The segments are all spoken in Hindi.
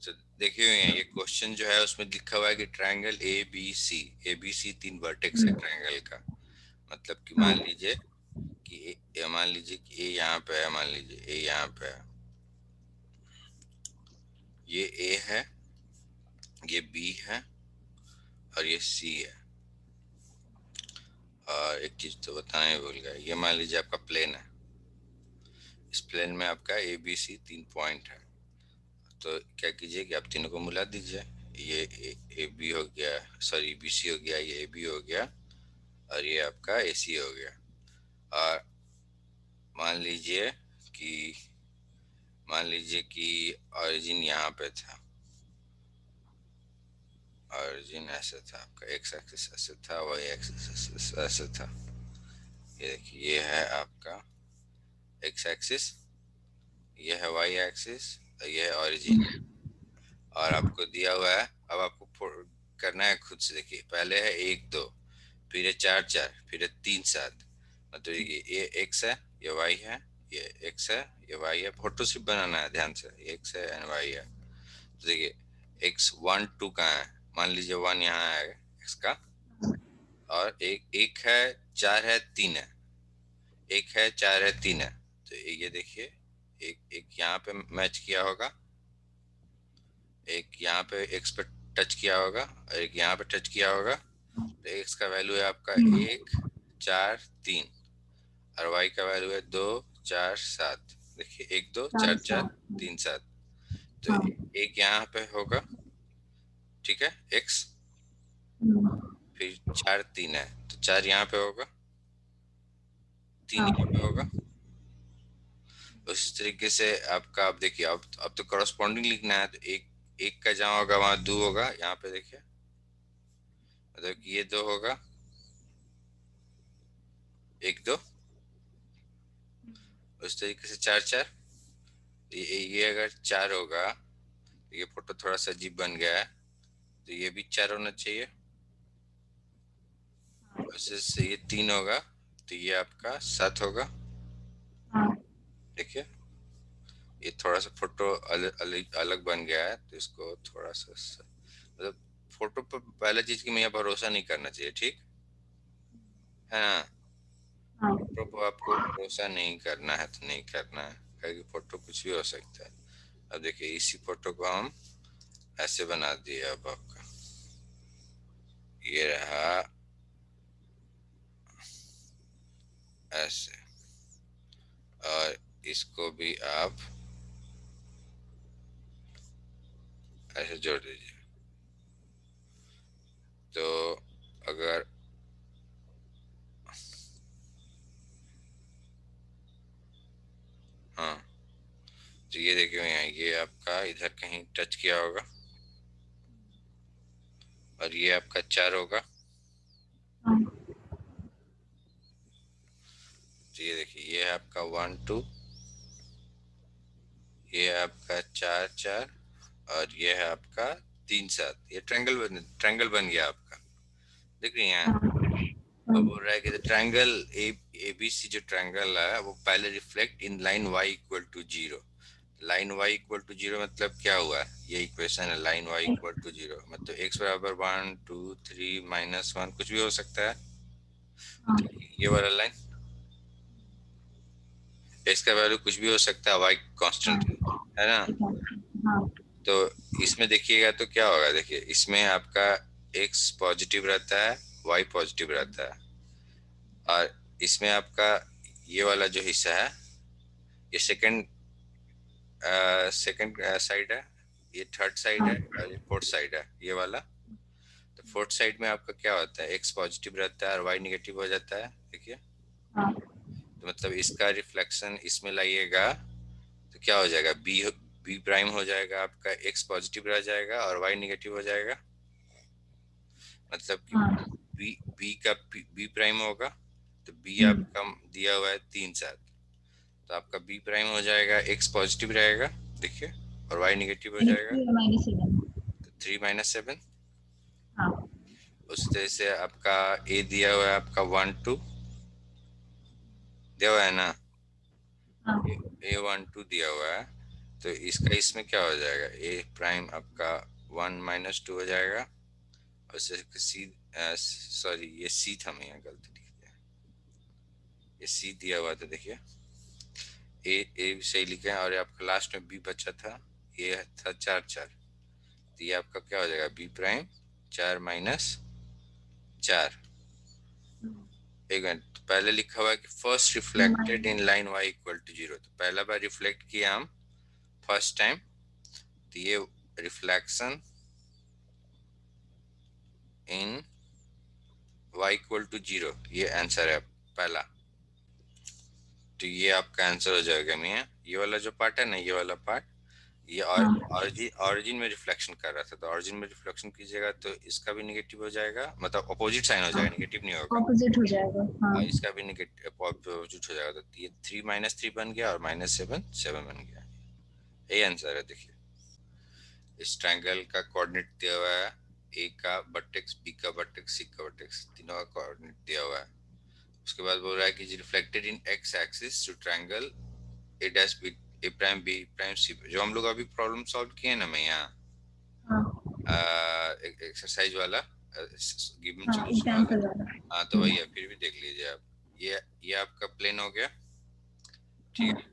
तो देखिए ये क्वेश्चन जो है उसमें लिखा हुआ है कि triangle A B C 3 vertex है ट्रायंगल का। मतलब कि मान लीजिए कि मान लीजिए कि ए यहाँ पे है, मान लीजिए ए यहाँ पे है, ये ए है, ये बी है और ये सी है। और एक चीज तो बताना ही भूल गया, ये मान लीजिए आपका प्लेन है, इस प्लेन में आपका ए बी सी 3 पॉइंट है। तो क्या कीजिए कि आप तीनों को मिला दीजिए, ये ए बी हो गया, सॉरी बी सी हो गया, ये ए बी हो गया और ये आपका ए सी हो गया। और मान लीजिए कि मान लीजिए कि ओरिजिन यहाँ पे था, ओरिजिन ऐसे था, आपका एक्स एक्सिस ऐसे था, वाई एक्सिस ऐसे था। ये देखिए ये है आपका एक्स एक्सिस, ये है वाई एक्सिस और ये है ओरिजिन। और आपको दिया हुआ है, अब आपको करना है खुद से। देखिए पहले है 1 2, फिर है 4 4, फिर है 3 7। मतलब ये एक्स है, ये वाई है, ये एक्स है, ये वाई है। फोटो सिर्फ बनाना है ध्यान से, ये एक्स है एंड वाई है। तो देखिए एक्स 1 2 कहाँ है, मान लीजिए 1 यहाँ है एक्स का, और एक है 4 है 3 है, एक है 4 है 3 है। तो ये देखिए एक एक यहाँ पे मैच किया होगा, एक यहाँ पे एक्स पे टच किया होगा और एक यहाँ पे टच किया होगा। तो एक्स का वैल्यू है आपका 1 4 3 और वाई का वैल्यू है 2 4 7। देखिए 1 2 4 4 3 7। तो एक यहाँ पे होगा, ठीक है, एक्स, फिर 4 3 है तो 4 यहाँ पे होगा, 3 यहाँ पे होगा। उसी तरीके से आपका, आप देखिए अब तो करस्पॉन्डिंग लिखना है। तो एक एक का जहाँ होगा वहां 2 होगा, यहाँ पे देखिए मतलब कि ये 2 होगा, 1 2। उस तरीके से 4 4। ये अगर 4 होगा, ये फोटो थोड़ा सा अजीब बन गया है, तो ये भी 4 होना चाहिए। उससे ये 3 होगा तो ये आपका 7 होगा। देखिए ये थोड़ा सा फोटो अलग बन गया है, तो इसको थोड़ा सा मतलब फोटो पर पहले चीज की मैं भरोसा नहीं करना चाहिए, ठीक है ना। फोटो पर आपको भरोसा नहीं करना है तो नहीं करना है, क्योंकि फोटो कुछ भी हो सकता है। अब देखिए इसी फोटो को हम ऐसे बना दिए, अब आपका ये रहा ऐसे, और इसको भी आप ऐसे जोड़ दीजिए। तो अगर हाँ, तो ये देखिए यहाँ ये आपका इधर कहीं टच किया होगा और ये आपका 4 होगा। तो ये देखिए ये है आपका 1 2, ये है आपका 4 4 और ये है आपका 3 7। ये ट्रायंगल बन गया आपका, देख रही हैं। अब बोल रहा है कि ट्रायंगल ए बी सी जो ट्रायंगल है वो पहले reflect in line y equal to 0। Line y equal to 0 मतलब क्या हुआ, ये इक्वेशन है, लाइन y इक्वल टू 0 मतलब x बराबर 1 2 3 -1 कुछ भी हो सकता है। ये वाला लाइन x का वैल्यू कुछ भी हो सकता है, y कांस्टेंट है ना। तो इसमें देखिएगा तो क्या होगा, देखिए इसमें आपका x पॉजिटिव रहता है, y पॉजिटिव रहता है, और इसमें आपका ये वाला जो हिस्सा है ये सेकंड सेकंड साइड है, ये थर्ड साइड है और ये फोर्थ साइड है, ये वाला। तो फोर्थ साइड में आपका क्या होता है, एक्स पॉजिटिव रहता है और वाई निगेटिव हो जाता है। देखिए तो मतलब इसका रिफ्लेक्शन इसमें लाइएगा तो क्या हो जाएगा, बी प्राइम हो जाएगा आपका, एक्स पॉजिटिव रह जाएगा और वाई निगेटिव हो जाएगा। मतलब कि बी का बी प्राइम होगा, तो बी आपका दिया हुआ है 3 7, तो आपका बी प्राइम हो जाएगा, एक्स पॉजिटिव रहेगा देखिए और वाई निगेटिव हो जाएगा, तो 3 -7। उस तरह से आपका ए दिया हुआ है आपका 1 2 दिया हुआ है ना, ए 1 2 दिया हुआ है, तो इसका इसमें क्या हो जाएगा, ए प्राइम आपका 1 - 2 हो जाएगा, और सी, सॉरी ये सी था, मैं यहाँ गलती लिख दिया, ये सी दिया हुआ था, देखिए ए सही लिखे हैं, और आपका लास्ट में बी बचा था, ये था 4 4, तो ये आपका क्या हो जाएगा, बी प्राइम 4 - 4। एक मिनट, तो पहले लिखा हुआ है कि first reflected in line y equal to 0, तो पहला बार रिफ्लेक्ट किया हम फर्स्ट टाइम, तो ये reflection in y equal to 0, ये आंसर है पहला। तो ये आपका आंसर हो जाएगा मियाँ, ये वाला जो पार्ट है ना, ये वाला पार्ट, ये ऑरिजिन में रिफ्लेक्शन कर रहा था, तो ऑरिजिन में रिफ्लेक्शन कीजिएगा तो इसका भी नेगेटिव हो जाएगा, मतलब अपोजिट साइन हो जाएगा, नेगेटिव नहीं होगा, ऑपोजिट हो जाएगा। हाँ, इसका भी नेगेटिव अपोजिट हो जाएगा, तो ये 3 - 3 बन गया, और -7 7 बन गया। यही आंसर है। देखिए इस ट्रायंगल का कोऑर्डिनेट दिया हुआ है, ए का वर्टेक्स, बी का वर्टेक्स, सी का वर्टेक्स, तीनों का कोऑर्डिनेट दिया हुआ है। उसके बाद बोल रहा है कि reflected in X axis to triangle A dash B, A prime B prime C, जो हम लोग अभी प्रॉब्लम सॉल्व किए ना मैं यहाँ, एक्सरसाइज वाला, गिवन सॉल्यूशन वाला, एग्जाम्पल वाला। हाँ तो वही है, फिर भी देख लीजिए आप, ये आपका प्लेन हो गया, ठीक है,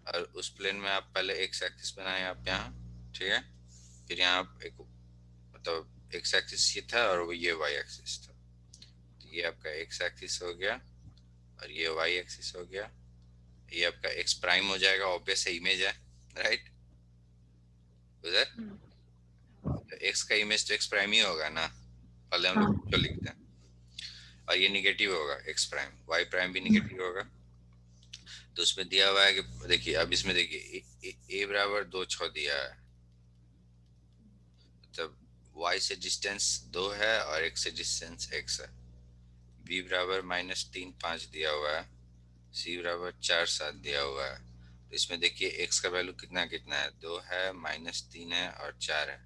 और उस प्लेन में आप पहले एक्स एक्सिस बनाए आप यहाँ, ठीक है, फिर यहाँ आप एक, मतलब एक्स एक्सिस ये था और वो ये वाई एक्सिस था, तो ये आपका एक्स एक्सिस हो गया, और ये वाई एक्सिस हो गया, ये आपका एक्स प्राइम हो जाएगा, ऑब्वियस है, इमेज है, राइट उधर, तो एक्स का इमेज तो एक्स प्राइम ही होगा ना, पहले हम लोग क्यों लिखते हैं, और ये निगेटिव होगा एक्स प्राइम, वाई प्राइम भी निगेटिव होगा, तो उसमें दिया हुआ है कि देखिए, अब इसमें देखिए ए बराबर 2 6 दिया है, मतलब y से डिस्टेंस 2 है और x से डिस्टेंस x है, b बराबर -3 5 दिया हुआ है, c बराबर 4 7 दिया हुआ है, तो इसमें देखिए x का वैल्यू कितना कितना है, 2 है, -3 है और 4 है,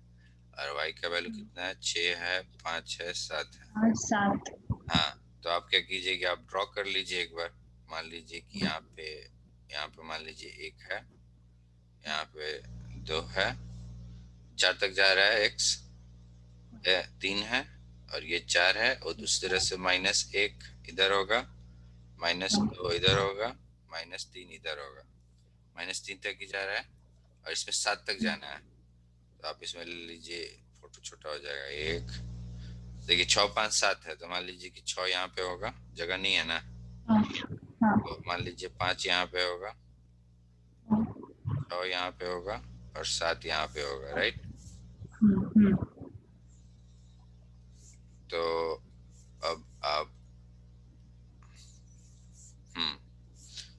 और y का वैल्यू कितना है, 6 है, 5 है, 7 है। 7। हाँ, तो आप क्या कीजिए कि आप ड्रॉ कर लीजिए एक बार, मान लीजिए कि यहाँ पे मान लीजिए 1 है, यहाँ पे 2 है, 4 तक जा रहा है x, 3 है, और ये 4 है, और दूसरी तरफ से -1 इधर होगा, -2 इधर होगा, -3 इधर होगा, -3 तक ही जा रहा है, और इसमें 7 तक जाना है, तो आप इसमें ले लीजिए, फोटो छोटा हो जाएगा, एक, देखिए 6 5 7 है, तो मान लीजिए कि 6 यहाँ पे होगा, जगह नहीं है ना, तो मान लीजिए 5 यहाँ पे होगा, 6 यहाँ पे होगा, और 7 यहाँ पे होगा, राइट। तो अब आप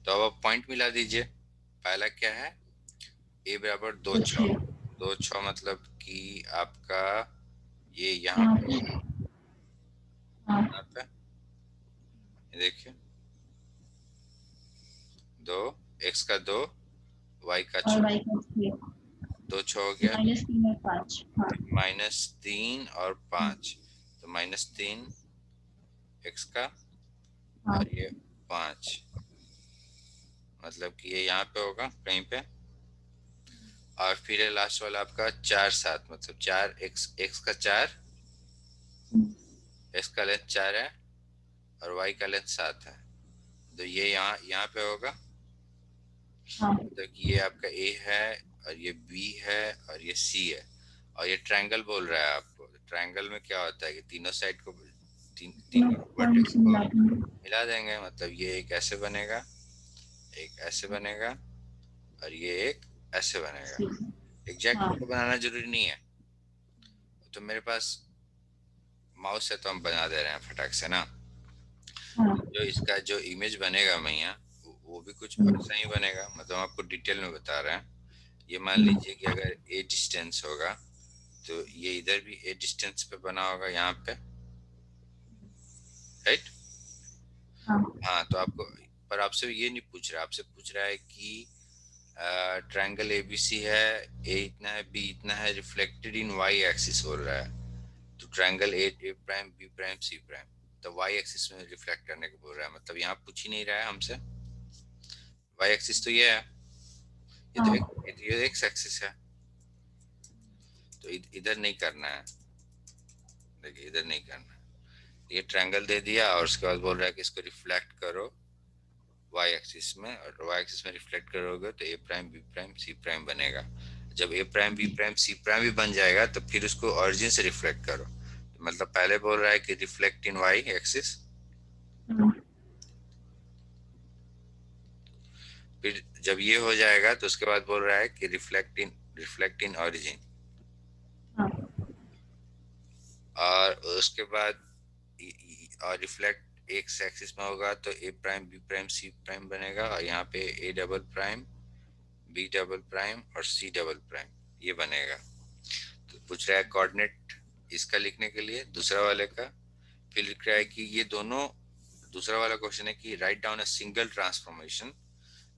तो अब आप पॉइंट मिला दीजिए, पहला क्या है, ए बराबर 2 6, 2 6 मतलब कि आपका ये यहाँ पे होगा, यहाँ पे ये देखिए, 2, x का 2, y का 6, और y का 3, 2 6 हो गया, -3 और 5। हाँ, -3 और 5, तो -3 x का, हाँ, और ये 5, मतलब कि ये यहाँ पे होगा कहीं पे, और फिर लास्ट वाला आपका 4 7, मतलब 4 x का 4, x का लेंथ 4 है, और y का लेंथ 7 है, तो ये यहाँ पे होगा, हाँ, तो ये आपका A है, और ये B है, और ये C है, और ये ट्रायंगल बोल रहा है आपको, ट्रायंगल में क्या होता है कि तीनों साइड को, तीनों वर्टेक्स पॉइंट्स को मिला देंगे। मिला देंगे, मतलब ये एक ऐसे बनेगा, एक ऐसे बनेगा, और ये एक ऐसे बनेगा, एग्जैक्ट हाँ, फोटो बनाना जरूरी नहीं है, तो मेरे पास माउस है तो हम बना दे रहे हैं फटाक से ना, हाँ, जो इसका जो इमेज बनेगा मैया, वो भी कुछ ऐसा ही बनेगा, मतलब हम आपको डिटेल में बता रहे हैं। ये मान लीजिए कि अगर ए डिस्टेंस होगा, तो ये इधर भी ए डिस्टेंस पे बना होगा यहाँ पे, राइट। हाँ, हाँ, तो आपको, पर आपसे ये नहीं पूछ रहा, आपसे पूछ रहा है कि ट्रायंगल एबीसी है, ए इतना है, बी इतना है, रिफ्लेक्टेड इन वाई एक्सिस बोल रहा है, तो triangle A prime B prime C prime, तो वाई एक्सिस में रिफ्लेक्ट करने को बोल रहा है, मतलब यहाँ पूछ ही नहीं रहा है हमसे, वाई एक्सिस तो ये है, हाँ, ये एक्स एक्सिस है, तो इधर नहीं करना है। देखिए इधर नहीं करना है। ये ट्रायंगल दे दिया और उसके बाद बोल रहा है कि इसको रिफ्लेक्ट करो वाई एक्सिस में, और वाई एक्सिस में रिफ्लेक्ट करोगे तो A prime B prime C prime बनेगा। जब A prime B prime C prime भी बन जाएगा तो फिर उसको ऑरिजिन से रिफ्लेक्ट करो। तो मतलब पहले बोल रहा है कि रिफ्लेक्ट इन वाई एक्सिस, हाँ, फिर जब ये हो जाएगा तो उसके बाद बोल रहा है कि रिफ्लेक्ट इन ऑरिजिन, हाँ, और उसके बाद और रिफ्लेक्ट एक्स एक्सिस में होगा तो A prime B prime C prime बनेगा, और यहाँ पे A double prime B double prime और सी डबल प्राइम ये बनेगा। तो पूछ रहा है कोऑर्डिनेट इसका लिखने के लिए दूसरा वाले का, फिर लिख रहा है कि ये दोनों, दूसरा वाला क्वेश्चन है कि write down a single transformation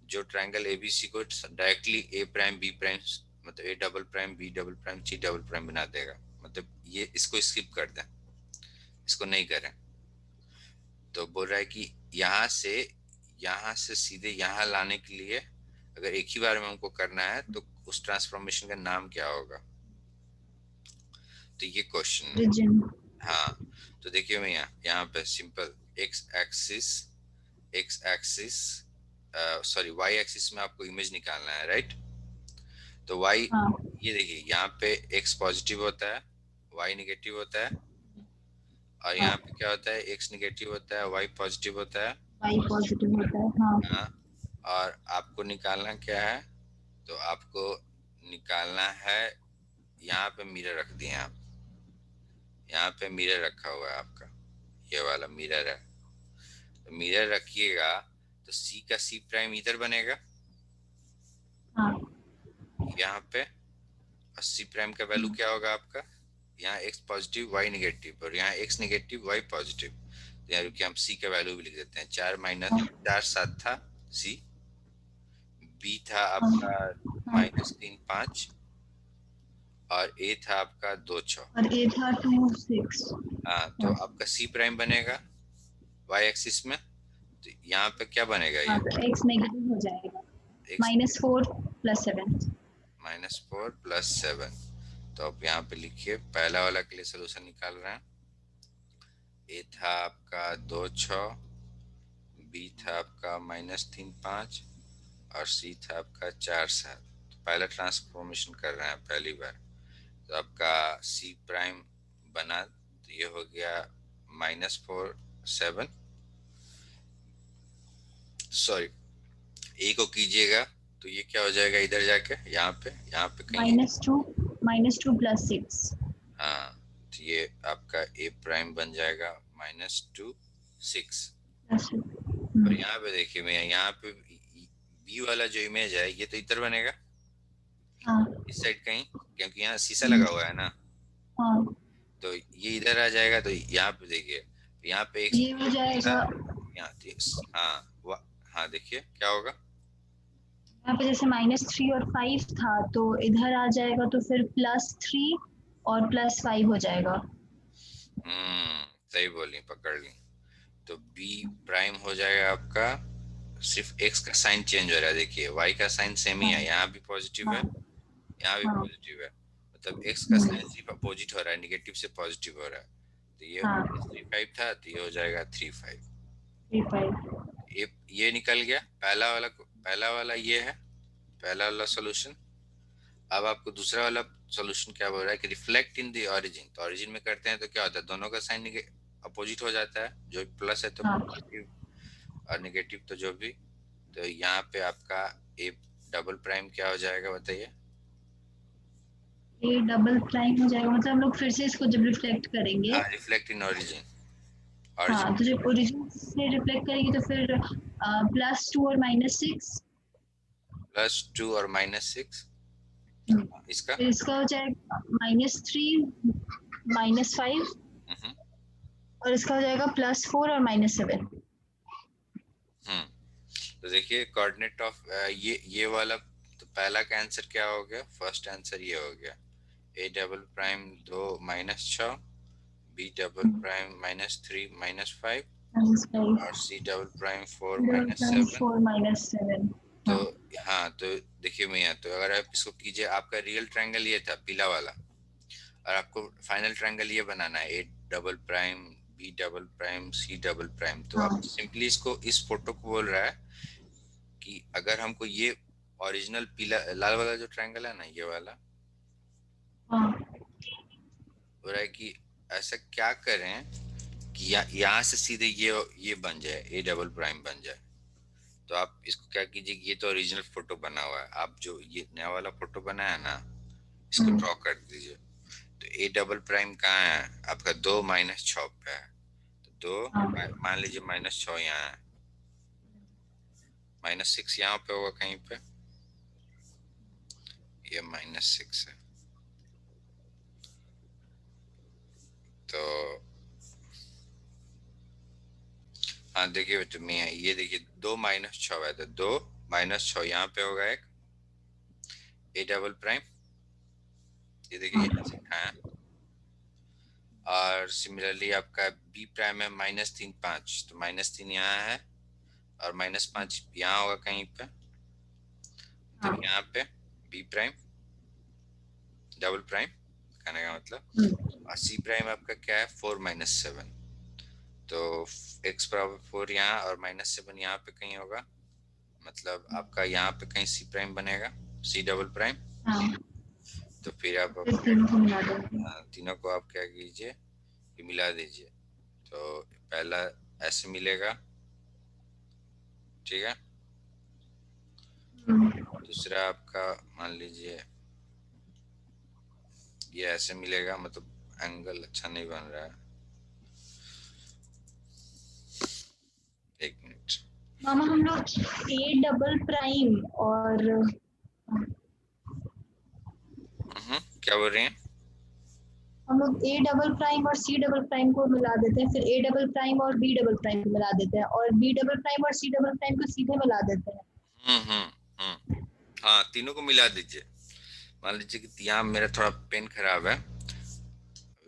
जो ट्रायंगल एबीसी को directly A prime B prime मतलब A double prime B double prime C double prime बना देगा। मतलब ये इसको स्किप कर दें, इसको नहीं करें। तो बोल रहा है कि यहाँ से सीधे यहाँ लाने के लिए अगर एक ही बार में हमको करना है तो उस ट्रांसफॉर्मेशन का नाम क्या होगा, तो ये क्वेश्चन। origin, हाँ, तो देखिए मैं यहाँ पे simple X axis sorry Y axis में आपको इमेज निकालना है, राइट। तो वाई, हाँ, ये देखिए यहाँ पे एक्स पॉजिटिव होता है, वाई निगेटिव होता है, और हाँ, यहाँ पे क्या होता है, एक्स निगेटिव होता है, वाई पॉजिटिव होता है। y पॉजिटिव होता है, हाँ, हाँ, और आपको निकालना क्या है, तो आपको निकालना है, यहाँ पे मिरर रख दिए आप, यहाँ पे मिरर रखा हुआ है आपका, ये वाला मिरर है। तो मिरर रखिएगा तो सी का सी प्राइम इधर बनेगा हाँ, यहाँ पे, और सी प्राइम का वैल्यू क्या होगा आपका, यहाँ एक्स पॉजिटिव वाई निगेटिव, और यहाँ एक्स निगेटिव वाई पॉजिटिव। तो यहाँ रुकिए हम सी का वैल्यू भी लिख देते हैं, 4 - 4 7 था सी, बी था आपका हाँ, -3 5, और ए था आपका 2 6। और a था 2 6, हाँ, तो आपका सी प्राइम बनेगा वाई एक्सिस में, तो यहाँ पे क्या बनेगा, हाँ, ये तो x नेगेटिव हो जाएगा, एक्स -4 + 7, -4 + 7। तो अब यहाँ पे लिखिए, पहला वाला के लिए सोल्यूशन निकाल रहे हैं। ए था आपका 2 6, बी था आपका -3 5, और सी था आपका 4 7। तो पहला ट्रांसफॉर्मेशन कर रहे हैं पहली बार, तो आपका सी प्राइम बना, तो ये हो गया -4 7, सॉरी ए को कीजिएगा तो ये क्या हो जाएगा, इधर जाके यहाँ पे कहीं, -2 + 6, हाँ, तो ये आपका ए प्राइम बन जाएगा -2 6। और यहाँ पे देखिए मैं, यहाँ पे बी वाला जो इमेज है ये तो इधर बनेगा, हाँ, इस साइड कहीं, क्योंकि यहाँ शीशा लगा हुआ है ना, हाँ, तो ये इधर आ जाएगा। तो यहाँ पे देखिए, यहाँ पे एक ये हो जाएगा, यहाँ हाँ हाँ देखिए क्या होगा, यहाँ पे जैसे -3 और 5 था तो इधर आ जाएगा, तो फिर +3 और +5 हो जाएगा। सही बोली, पकड़ ली। तो बी प्राइम हो जाएगा आपका, सिर्फ एक्स का साइन चेंज हो रहा है, देखिए वाई का साइन सेम ही है, यहाँ भी पॉजिटिव है, हाँ, यहाँ भी हाँ, पॉजिटिव है, मतलब एक्स का साइन सिर्फ अपोजिट हो रहा है, निगेटिव से पॉजिटिव हो रहा है। तो ये हाँ, -3 5 था, तो ये हो जाएगा 3 5। 3 5, ये निकल गया पहला वाला ये है पहला वाला सॉल्यूशन। अब आपको दूसरा वाला सॉल्यूशन क्या बोल रहा है कि रिफ्लेक्ट इन द ऑरिजिन। तो ऑरिजिन में करते हैं तो क्या होता है, दोनों का साइन अपोजिट हो जाता है, जो प्लस है तो हाँ, पॉजिटिव, और नेगेटिव तो जो भी। तो यहाँ पे आपका ए डबल प्राइम क्या हो जाएगा बताइए, ये डबल प्राइम हो जाएगा, मतलब हम लोग फिर से इसको जब रिफ्लेक्ट करेंगे, हाँ रिफ्लेक्ट इन ऑरिजिन, हाँ, तो ऑरिजिन जब ओरिजिन से रिफ्लेक्ट करेंगे तो फिर +2 और -6, +2 और -6, इसका फिर इसका हो जाएगा -3 -5, हम्म और इसका हो जाएगा +4 और -7। हम्म। तो देखिए कोऑर्डिनेट ऑफ ये वाला, तो पहला का आंसर क्या हो गया, फर्स्ट आंसर ये हो गया, A double prime 2 -6, B double prime -3 -5, और सी डबल प्राइम 4 -7, 4 -7, तो हाँ, तो देखिए भैया, तो अगर आप इसको कीजिए, आपका रियल ट्रायंगल ये था पीला वाला, और आपको फाइनल ट्रायंगल ये बनाना है, A double prime, B double prime, C double prime. तो आप हाँ सिंपली इसको, इस फोटो को बोल रहा है कि अगर हमको ये ओरिजिनल पीला लाल वाला जो ट्रायंगल है ना, ये वाला, हाँ हो रहा है कि ऐसा क्या करें कि यहाँ से सीधे ये बन जाए, ए डबल प्राइम बन जाए। तो आप इसको क्या कीजिए, ये तो ओरिजिनल फोटो बना हुआ है, आप जो ये नया वाला फोटो बनाया ना, इसको ड्रॉ कर दीजिए। तो ए डबल प्राइम कहाँ है आपका, 2 - 6 पे है। तो हाँ 2, मान लीजिए -6 यहाँ है, -6 यहाँ पे होगा कहीं पे, ये -6 है। तो हाँ देखिए बेटे, मैं ये देखिए 2 - 6 है, तो 2 - 6 यहाँ पे होगा एक ए डबल प्राइम, ये देखिए यहाँ से लिखा है। और सिमिलरली आपका बी प्राइम है -3 - 5, तो -3 यहाँ है, और -5 यहाँ होगा कहीं पे। तो हाँ यहाँ पे बी प्राइम डबल प्राइम कहने का मतलब, और सी प्राइम आपका क्या है, 4 - 7। तो x बराबर 4 यहाँ, और -7 यहाँ पे कहीं होगा, मतलब आपका यहाँ पे कहीं सी प्राइम बनेगा, सी डबल प्राइम। हाँ तो फिर आप फिर क्या, तीनों को मिला देंगे। तीनों को आप क्या कीजिए कि मिला दीजिए। तो पहला ऐसे मिलेगा, ठीक है। दूसरा आपका मान लीजिए ये ऐसे मिलेगा, मतलब एंगल अच्छा नहीं बन रहा है, एक मिनट। मामा हम लोग ए डबल प्राइम और क्या बोल रही हैं? हम लोग ए डबल प्राइम और सी डबल प्राइम को मिला देते हैं, फिर ए डबल प्राइम और बी डबल प्राइम को मिला देते हैं, और बी डबल प्राइम और सी डबल प्राइम को सीधे मिला देते हैं। हाँ, तीनों को मिला दीजिए। मान लीजिए कि यहाँ मेरा थोड़ा पेन खराब है,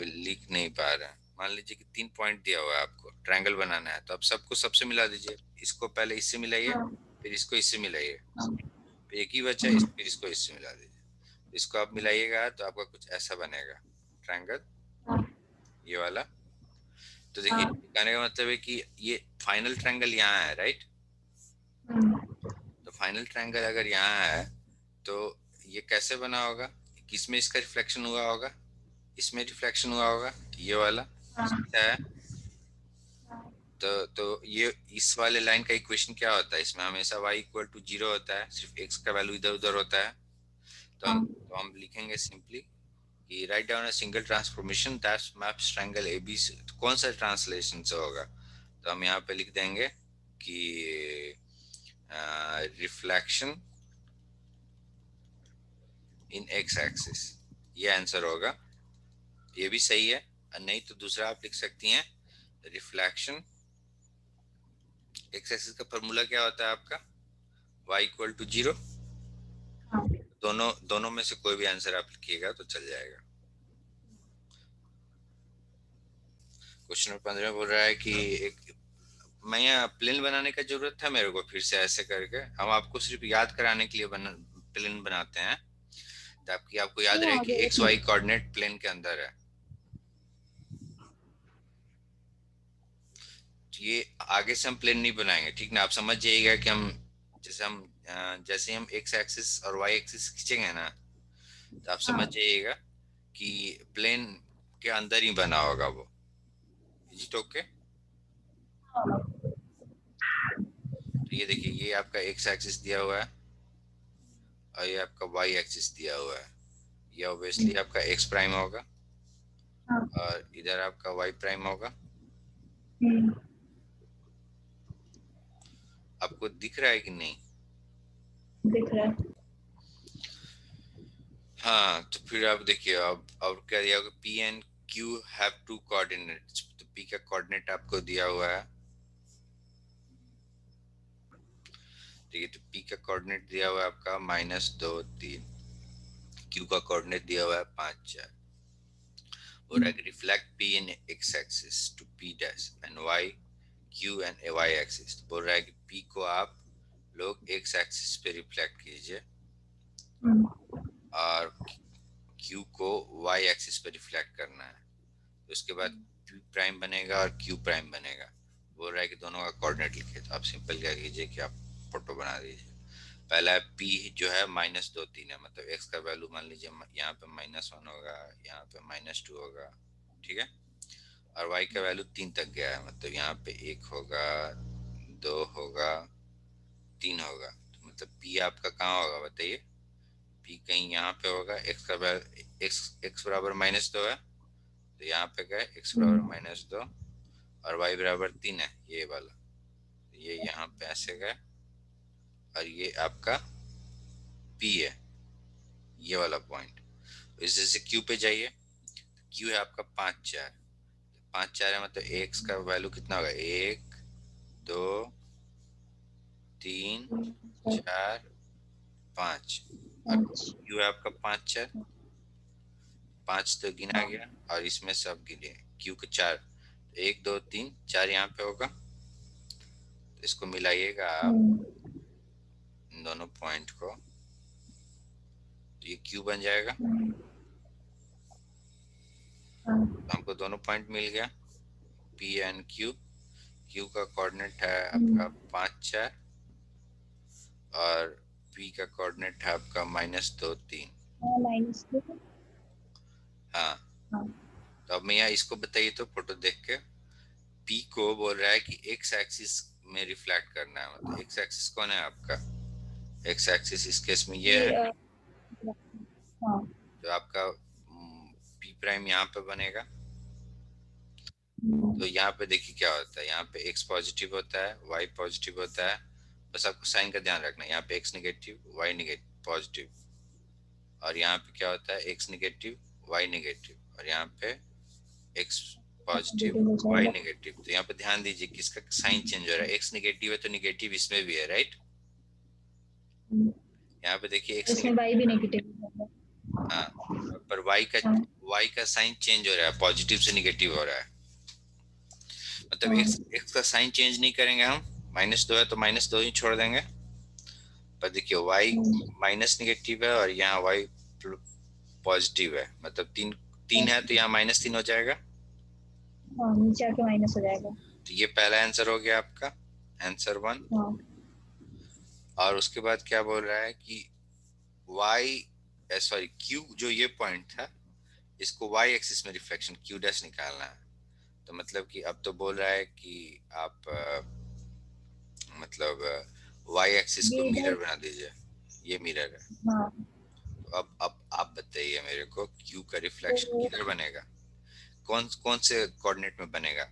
लिख नहीं पा रहा है। मान लीजिए कि 3 पॉइंट दिया हुआ है, आपको ट्रायंगल बनाना है, तो आप सबको सबसे मिला दीजिए। इसको पहले इससे मिलाइए, हाँ फिर इसको इससे मिलाइए, हाँ फिर एक ही बचा, फिर इसको इससे मिला दीजिए। इसको आप मिलाइएगा तो आपका कुछ ऐसा बनेगा ट्रायंगल, हाँ ये वाला। तो देखिए, हाँ कहने का मतलब है कि ये फाइनल ट्रायंगल यहाँ है, राइट। तो फाइनल ट्रायंगल अगर यहाँ है, तो ये कैसे बना होगा, किसमें इसका रिफ्लेक्शन हुआ होगा, इसमें रिफ्लेक्शन हुआ होगा, ये वाला हाँ सीधा है। तो ये इस वाले लाइन का इक्वेशन क्या होता है, इसमें हमेशा y = 0 होता है, सिर्फ x का वैल्यू इधर उधर होता है। तो हम लिखेंगे सिंपली कि write down a single transformation that maps triangle AB से, तो कौन सा ट्रांसलेशन से होगा, तो हम यहाँ पे लिख देंगे कि रिफ्लेक्शन इन x एक्सिस, ये आंसर होगा। ये भी सही है, और नहीं तो दूसरा आप लिख सकती हैं, रिफ्लेक्शन x एक्सिस का फॉर्मूला क्या होता है आपका, y = 0। दोनों दोनों में से कोई भी आंसर आप लिखिएगा तो चल जाएगा। क्वेश्चन नंबर 15 बोल रहा है कि एक, मैं यहाँ प्लेन बनाने का जरूरत था मेरे को, फिर से ऐसे करके हम आपको सिर्फ याद कराने के लिए प्लेन बनाते हैं, ताकि आपको याद रहे कि एक्स वाई कोऑर्डिनेट प्लेन के अंदर है। तो ये आगे से हम प्लेन नहीं बनाएंगे, ठीक ना, आप समझ जाइएगा कि हम जैसे हम एक्स एक्सिस और वाई एक्सिस खींचेंगे ना, तो आप समझ जाइएगा कि प्लेन के अंदर ही बना होगा वो। Is it okay? तो ये देखिए, ये आपका एक्स एक्सिस दिया हुआ है, और ये आपका वाई एक्सिस दिया हुआ है। ये ऑब्वियसली आपका एक्स प्राइम होगा, और इधर आपका वाई प्राइम होगा। आपको दिख रहा है कि नहीं? दिख रहा है। हाँ, तो फिर आप देखिए, अब क्या दिया होगा, P and Q have two coordinates. तो पी का कोऑर्डिनेट आपको दिया हुआ है, ठीक है। तो पी का कोऑर्डिनेट दिया हुआ है आपका -2 3, क्यू का कोऑर्डिनेट दिया हुआ है 5 4, और reflect P in X axis to P dash and Y Q and Y axis. बोल रहा है कि पी को आप लोग एक्स एक्सिस पे रिफ्लेक्ट कीजिए हम्म, और क्यू को वाई एक्सिस पे रिफ्लेक्ट करना है। तो उसके बाद क्यू प्राइम बनेगा और क्यू प्राइम बनेगा। बोल रहा है कि दोनों का कोऑर्डिनेट लिखे, तो आप सिंपल क्या कीजिए कि आप फोटो बना दीजिए। पहला है पी जो है -2 3 है, मतलब एक्स का वैल्यू मान लीजिए यहाँ पे -1 होगा, यहाँ पे -2 होगा, ठीक है। और वाई का वैल्यू 3 तक गया है, मतलब यहाँ पे 1 होगा, 2 होगा, 3 होगा। तो मतलब पी आपका कहाँ होगा बताइए? पी कहीं यहाँ पे होगा। एक्स का वैल्यू एक्स एक्स बराबर -2 है, तो यहाँ पे गए एक्स बराबर हम्म, -2 और वाई बराबर 3 है, ये वाला। ये यहाँ पे ऐसे गए और ये आपका पी है, ये वाला पॉइंट। इस जैसे क्यू पे जाइए, क्यू है आपका 5 4। 5 4 है, मतलब एक्स का वैल्यू कितना होगा? 1 2 3 अच्छा, 4 5। और अच्छा, क्यू है आपका 5 4। 5 तो गिना हाँ, गया और इसमें सब गिने। क्यू के 4, 1 2 3 4 यहाँ पे होगा। तो इसको मिलाइएगा आप हम्म, इन दोनों पॉइंट को, तो ये क्यू बन जाएगा। हम्म, हाँ, तो हमको दोनों पॉइंट मिल गया, पी एंड क्यू। क्यू का कोऑर्डिनेट है आपका हम्म, 5 4 और पी का कोऑर्डिनेट है आपका -2 3। हाँ, -2, हाँ, हाँ, तो अब मैं यहाँ इसको बताइए तो फोटो देख के। पी को बोल रहा है कि एक्स एक्सिस में रिफ्लेक्ट करना है, मतलब एक्स एक्सिस कौन है आपका? एक्स एक्सिस इस केस में ये ये है। हाँ, जो आपका पी प्राइम यहाँ पे बनेगा। हम्म, तो यहाँ पे देखिए क्या होता है, यहाँ पे एक्स पॉजिटिव होता है, वाई पॉजिटिव होता है। बस आपको साइन का ध्यान रखना है, यहाँ पे X negative, Y negative positive. और यहाँ पे क्या होता है? X negative, Y negative. और यहाँ पे एक्स पॉजिटिव, पॉजिटिव हो वाई जाएगा। नेगेटिव। तो यहाँ पे ध्यान दीजिए किसका साइन चेंज हो रहा है। एक्स निगेटिव है तो निगेटिव इसमें भी है, राइट? हम्म, यहाँ पे देखिए एक्स इसमें निगेटिव। वाई भी नेगेटिव हो जाएगा। हाँ, पर हाँ, वाई का साइन चेंज हो रहा है, पॉजिटिव से निगेटिव हो रहा है। मतलब हाँ, एक्स एक्स का साइन चेंज नहीं करेंगे हम। -2 है तो -2 ही छोड़ देंगे। पर देखिए वाई हम्म, माइनस निगेटिव है और यहाँ वाई पॉजिटिव है, मतलब 3 3 है तो यहाँ -3 हो जाएगा। हाँ, नीचे आके माइनस हो जाएगा। तो ये पहला आंसर हो गया आपका, आंसर 1। हाँ, और उसके बाद क्या बोल रहा है कि वाई सॉरी क्यू जो ये पॉइंट था, इसको वाई एक्सिस में रिफ्लेक्शन क्यू डैश निकालना है। तो मतलब कि अब तो बोल रहा है कि आप मतलब वाई एक्सिस को ये मिरर इधर, बना दीजिए। ये मिरर है। हाँ, तो अब आप बताइए मेरे को, क्यू का रिफ्लेक्शन तो किधर बनेगा? कौन कौन से कोऑर्डिनेट में बनेगा?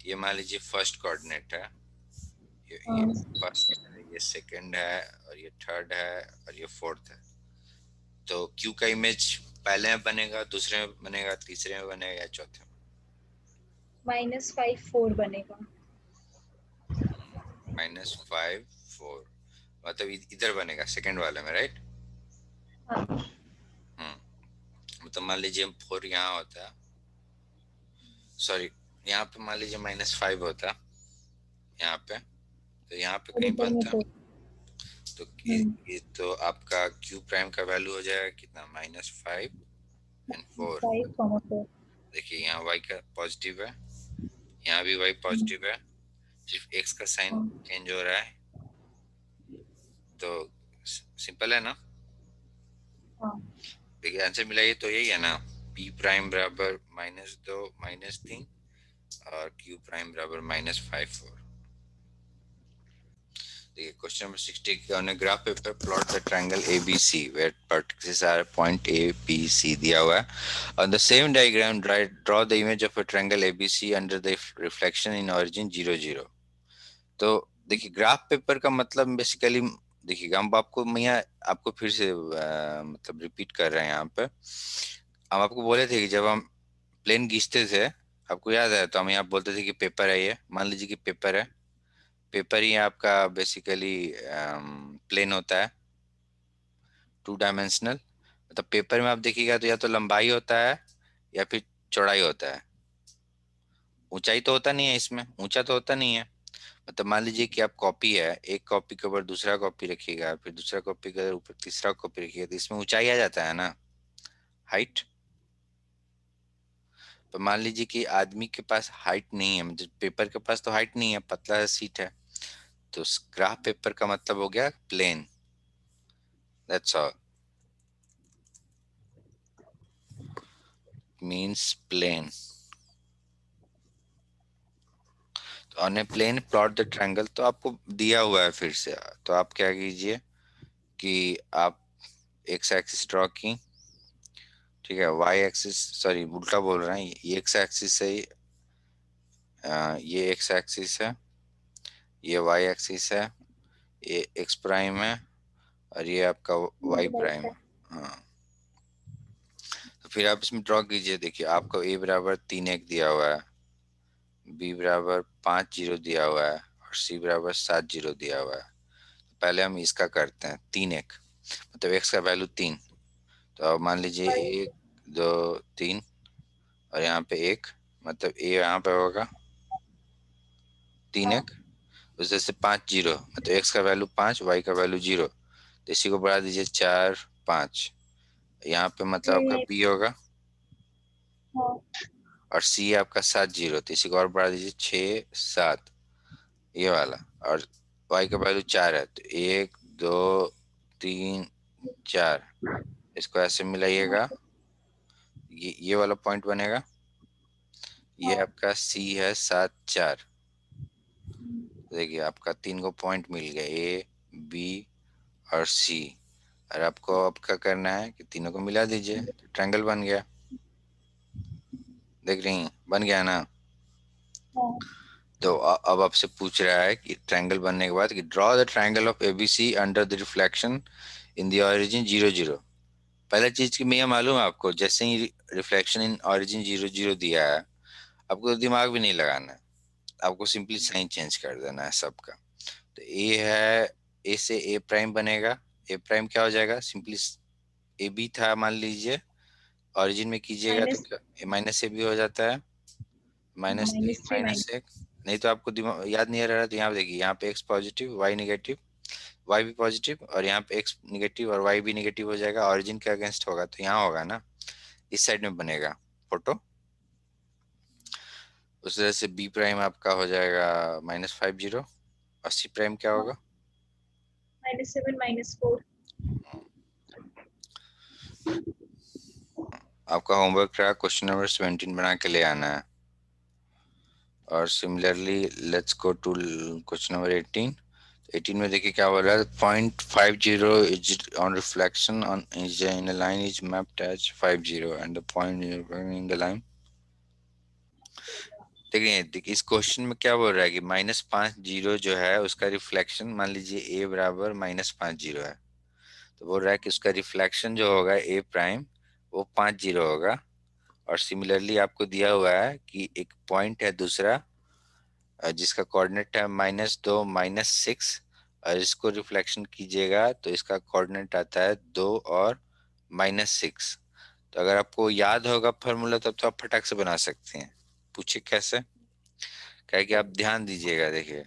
ये मान लीजिए फर्स्ट कोऑर्डिनेट है, ये हाँ, फर्स्ट है, ये सेकंड है और ये थर्ड है और ये फोर्थ है। तो क्यू का इमेज पहले में बनेगा, दूसरे में बनेगा, तीसरे में बनेगा या चौथे में? -5 4 बनेगा। -5 4, मतलब इधर बनेगा सेकंड वाले में, राइट? हाँ, मतलब मान लीजिए 4 यहाँ होता, सॉरी यहाँ पे मान लीजिए -5 होता यहाँ पे, तो यहाँ पे और कहीं इधर में बनता। 4। तो हम्म, ये तो आपका क्यू प्राइम का वैल्यू हो जाएगा कितना? -5 and 4। 5 4। देखिए यहाँ वाई का पॉजिटिव है, यहाँ भी वाई हम्म, पॉजिटिव है, सिर्फ एक्स का साइन हाँ, चेंज हो रहा है। तो सिंपल है ना? हाँ, देखिए आंसर मिला, ये तो यही है ना, पी प्राइम बराबर -2 -3 और क्यू प्राइम बराबर -5 4। देखिए question number 60 on a graph paper plot the triangle ABC where vertices are point ABC दिया हुआ है। On the same diagram draw the image of a triangle ABC under the reflection in origin 0 0। तो देखिए ग्राफ पेपर का मतलब बेसिकली, देखिएगा हम आपको मैं आपको फिर से मतलब रिपीट कर रहे हैं यहाँ पे। हम आपको बोले थे कि जब हम प्लेन खींचते थे, आपको याद है, तो हम यहाँ बोलते थे कि पेपर है, ये मान लीजिए कि पेपर है। पेपर ही आपका बेसिकली प्लेन होता है, 2 डायमेंशनल। मतलब पेपर में आप देखिएगा तो या तो लंबाई होता है या फिर चौड़ाई होता है। ऊंचाई तो होता नहीं है, इसमें ऊंचा तो होता नहीं है। मतलब मान लीजिए कि आप कॉपी है, एक कॉपी के ऊपर दूसरा कॉपी रखिएगा, फिर दूसरा कॉपी के ऊपर तीसरा कॉपी रखिएगा, तो इसमें ऊंचाई आ जाता है ना, हाइट। तो मान लीजिए कि आदमी के पास हाइट नहीं है, मतलब पेपर के पास तो हाइट नहीं है, पतला सीट है, तो ग्राफ पेपर का मतलब हो गया plane, that's all, means plane. तो on a plane plot the triangle, तो आपको दिया हुआ है फिर से, तो आप क्या कीजिए कि आप एक्स एक्सिस ड्रॉ की, ठीक है, वाई एक्सिस, सॉरी उल्टा बोल रहे हैं, ये एक्स एक्सिस है, ये एक्स एक्सिस है, ये वाई एक्सिस है, ये एक्स प्राइम है, और ये आपका वाई प्राइम है। हाँ, तो फिर आप इसमें ड्रॉ कीजिए, देखिए आपको ए बराबर 3 1 दिया हुआ है, बी बराबर 5 0 दिया हुआ है, और सी बराबर 7 0 दिया हुआ है। तो पहले हम इसका करते हैं, 3 1 मतलब एक्स का वैल्यू 3, तो अब मान लीजिए 1 2 3, और यहाँ पे 1, मतलब ए यहाँ पे होगा 3 1, उससे से 5 0, मतलब एक्स का वैल्यू 5, वाई का वैल्यू 0, तो इसी को बढ़ा दीजिए 4 5, यहाँ पे मतलब आपका बी होगा, और सी आपका 7 0, तो इसी को और बढ़ा दीजिए 6 7, ये वाला, और वाई का वैल्यू 4 है, तो 1 2 3 4, इसको ऐसे मिलाइएगा, ये वाला पॉइंट बनेगा, ये आपका सी है 7 4, देखिए आपका 3 को पॉइंट मिल गया, ए बी और सी, और आपको अब क्या करना है कि तीनों को मिला दीजिए, तो ट्रायंगल बन गया, देख रही हैं बन गया ना। तो अब आपसे पूछ रहा है कि ट्रायंगल बनने के बाद कि draw the triangle of ABC under the reflection in the origin 0 0। पहले चीज की मैं मालूम है आपको, जैसे ही रिफ्लेक्शन इन ओरिजिन 0 0 दिया है, आपको तो दिमाग भी नहीं लगाना है, आपको सिंपली साइन चेंज कर देना है सबका। तो ए है, ए से ए प्राइम बनेगा, ए प्राइम क्या हो जाएगा, सिंपली ए बी था मान लीजिए, ओरिजिन में कीजिएगा तो क्या ए माइनस ए बी हो जाता है, -3 -1, नहीं तो आपको दिमाग याद नहीं आ रहा, तो यहाँ पे देखिए, यहाँ पे X positive Y negative, Y भी पॉजिटिव, और यहाँ पे एक्स निगेटिव और वाई भी निगेटिव हो जाएगा, ओरिजिन के अगेंस्ट होगा, तो यहाँ होगा ना, इस साइड में बनेगा फोटो। उस तरह से बी प्राइम आपका हो जाएगा -5 0, और सी प्राइम क्या होगा, -7 -4। आपका होमवर्क रहा क्वेश्चन नंबर 17 बना के ले आना है। और similarly let's go to question number 18। 18 में देखिए क्या बोल रहा है, 0.50 is on reflection on is in a line is mapped as 50 and the point in the line. देखिए इस क्वेश्चन में क्या बोल रहा है कि -5 0 जो है उसका रिफ्लेक्शन, मान लीजिए ए बराबर -5 0 है, तो बोल रहा है कि उसका रिफ्लेक्शन जो होगा ए प्राइम वो 5 0 होगा। और सिमिलरली आपको दिया हुआ है कि एक पॉइंट है दूसरा, जिसका कोऑर्डिनेट है -2 -6, और इसको रिफ्लेक्शन कीजिएगा तो इसका कोऑर्डिनेट आता है 2 और -6। तो अगर आपको याद होगा फॉर्मूला तब तो आप फटाक से बना सकते हैं, पूछिए कैसे। क्या कि आप ध्यान दीजिएगा, देखिए